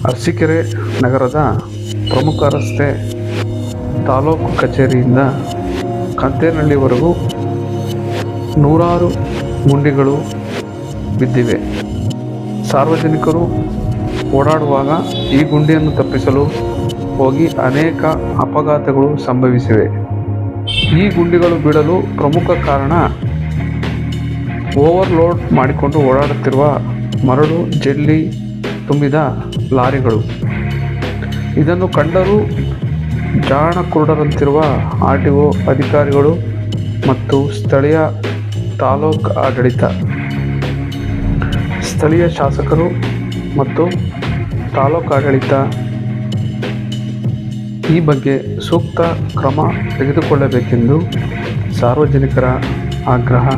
ಅರಸೀಕೆರೆ ನಗರದ ಪ್ರಮುಖ ರಸ್ತೆ ತಾಲೂಕು ಕಚೇರಿಯಿಂದ ಕಂತೇನಹಳ್ಳಿವರೆಗೂ ನೂರಾರು ಗುಂಡಿಗಳು ಬಿದ್ದಿವೆ. ಸಾರ್ವಜನಿಕರು ಓಡಾಡುವಾಗ ಈ ಗುಂಡಿಯನ್ನು ತಪ್ಪಿಸಲು ಹೋಗಿ ಅನೇಕ ಅಪಘಾತಗಳು ಸಂಭವಿಸಿವೆ. ಈ ಗುಂಡಿಗಳು ಬೀಳಲು ಪ್ರಮುಖ ಕಾರಣ ಓವರ್ಲೋಡ್ ಮಾಡಿಕೊಂಡು ಓಡಾಡುತ್ತಿರುವ ಮರಳು ಜಲ್ಲಿ ತುಂಬಿದ ಲಾರಿಗಳು. ಇದನ್ನು ಕಂಡರೂ ಜಾಣ ಕುರುಡರಂತಿರುವ RTO ಅಧಿಕಾರಿಗಳು ಮತ್ತು ಸ್ಥಳೀಯ ತಾಲೂಕು ಆಡಳಿತ, ಸ್ಥಳೀಯ ಶಾಸಕರು ಮತ್ತು ತಾಲೂಕು ಆಡಳಿತ ಈ ಬಗ್ಗೆ ಸೂಕ್ತ ಕ್ರಮ ತೆಗೆದುಕೊಳ್ಳಬೇಕೆಂದು ಸಾರ್ವಜನಿಕರ ಆಗ್ರಹ.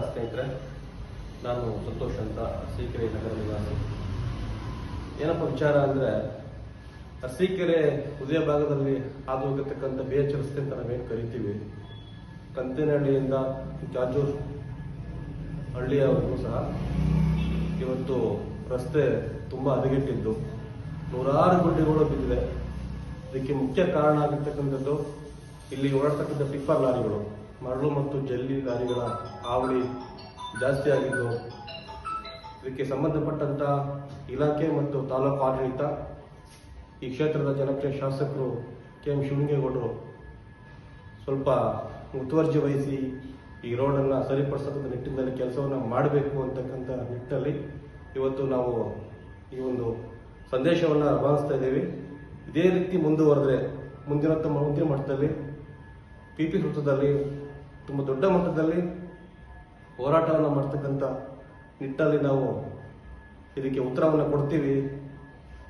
ಸ್ನೇಹಿತರೆ, ನಾನು ಸಂತೋಷ್ ಅಂತ, ಅರಸೀಕೆರೆ ನಗರ ನಿವಾಸಿ. ಏನಪ್ಪ ವಿಚಾರ ಅಂದರೆ, ಅರಸೀಕೆರೆ ಹೃದಯ ಭಾಗದಲ್ಲಿ ಹಾದು ಹೋಗಿರ್ತಕ್ಕಂಥ BH ರಸ್ತೆ ಅಂತ ನಾವೇನು ಕರಿತೀವಿ, ಕಂತೇನಹಳ್ಳಿಯಿಂದ ಜಾಜೂರ್ ಹಳ್ಳಿಯವರೆಗೂ ಸಹ ಇವತ್ತು ರಸ್ತೆ ತುಂಬ ಹದಗೆಟ್ಟಿದ್ದು ನೂರಾರು ಗುಂಡಿಗಳು ಬಿದ್ದಿದೆ. ಇದಕ್ಕೆ ಮುಖ್ಯ ಕಾರಣ ಆಗಿರ್ತಕ್ಕಂಥದ್ದು ಇಲ್ಲಿ ಓಡಾಡ್ತಕ್ಕಂಥ ಟಿಪ್ಪರ್ ಲಾರಿಗಳು, ಮರಳು ಮತ್ತು ಜಲ್ಲಿ ಲಾರಿಗಳ ಹಾವಳಿ ಜಾಸ್ತಿ ಆಗಿದ್ದು, ಇದಕ್ಕೆ ಸಂಬಂಧಪಟ್ಟಂತ ಇಲಾಖೆ ಮತ್ತು ತಾಲೂಕು ಆಡಳಿತ, ಈ ಕ್ಷೇತ್ರದ ಜನಪ್ರಿಯ ಶಾಸಕರು KM ಶಿವಲಿಂಗೇಗೌಡರು ಸ್ವಲ್ಪ ಮುತುವರ್ಜಿ ವಹಿಸಿ ಈ ರೋಡನ್ನು ಸರಿಪಡಿಸತಕ್ಕಂಥ ನಿಟ್ಟಿನಲ್ಲಿ ಕೆಲಸವನ್ನು ಮಾಡಬೇಕು ಅಂತಕ್ಕಂಥ ನಿಟ್ಟಿನಲ್ಲಿ ಇವತ್ತು ನಾವು ಈ ಒಂದು ಸಂದೇಶವನ್ನು ರವಾನಿಸ್ತಾ ಇದ್ದೀವಿ. ಇದೇ ರೀತಿ ಮುಂದುವರೆದ್ರೆ ಮುಂದಿನ ಮಟ್ಟದಲ್ಲಿ PP ವೃತ್ತದಲ್ಲಿ ತುಂಬ ದೊಡ್ಡ ಮಟ್ಟದಲ್ಲಿ ಹೋರಾಟವನ್ನು ಮಾಡ್ತಕ್ಕಂಥ ನಿಟ್ಟಲ್ಲಿ ನಾವು ಇದಕ್ಕೆ ಉತ್ತರವನ್ನು ಕೊಡ್ತೀವಿ.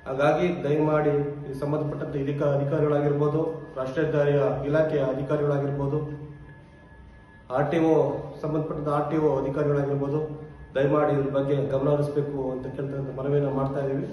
ಹಾಗಾಗಿ ದಯಮಾಡಿ ಇದಕ್ಕೆ ಸಂಬಂಧಪಟ್ಟಂಥ ಅಧಿಕಾರಿಗಳಾಗಿರ್ಬೋದು, ರಾಷ್ಟ್ರೀಯ ಹೆದ್ದಾರಿಯ ಇಲಾಖೆಯ ಅಧಿಕಾರಿಗಳಾಗಿರ್ಬೋದು, RTO ಸಂಬಂಧಪಟ್ಟಂಥ RTO ಅಧಿಕಾರಿಗಳಾಗಿರ್ಬೋದು, ದಯಮಾಡಿ ಇದ್ರ ಬಗ್ಗೆ ಗಮನ ಹರಿಸಬೇಕು ಅಂತ ಕೇಳ್ತಕ್ಕಂಥ ಮನವಿಯನ್ನು ಮಾಡ್ತಾ ಇದ್ದೀವಿ.